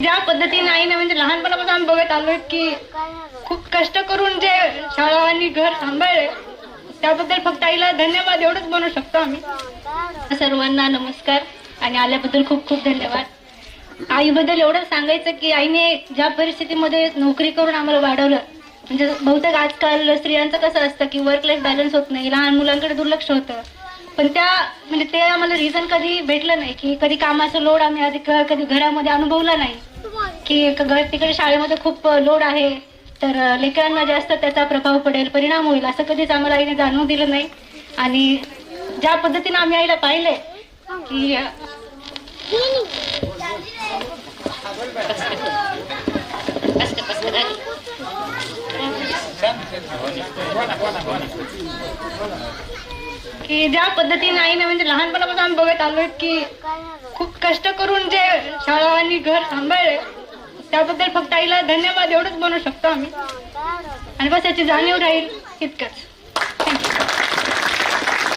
ज्या पद्धतीने आईने म्हणजे लहानपणापासून आम्ही बघत आलोय की खूप कष्ट करून जे शाळा आणि घर सांभाळले त्याबद्दल फक्त आईला धन्यवाद एवढंच म्हणू शकतो आम्ही। सर्वांना नमस्कार आणि आल्याबद्दल खूप खूप धन्यवाद। आईबद्दल एवढं सांगायचं की आईने ज्या परिस्थितीमध्ये नोकरी करून आम्हाला वाढवलं, म्हणजे बहुतेक आजकाल स्त्रियांचं कसं असतं की वर्क लाईफ बॅलन्स होत नाही, लहान मुलांकडे दुर्लक्ष होतं, पण त्या म्हणजे ते आम्हाला रिझन कधी भेटलं नाही की कधी कामाचा लोड आम्ही आधी कधी घरामध्ये अनुभवला नाही की तिकडे शाळेमध्ये खूप लोड आहे तर लेकरांना जास्त त्याचा प्रभाव पडेल, परिणाम होईल, असं कधीच आम्हाला आईने जाणवून दिलं नाही। आणि ज्या पद्धतीने आम्ही आईला पाहिले की ज्या पद्धतीने आईने म्हणजे लहानपणापासून आम्ही बघत आलोय की खूप कष्ट करून जे शाळा आणि घर सांभाळले त्याबद्दल फक्त आईला धन्यवाद एवढंच म्हणू शकतो आम्ही, आणि बस याची जाणीव राहील इतकंच।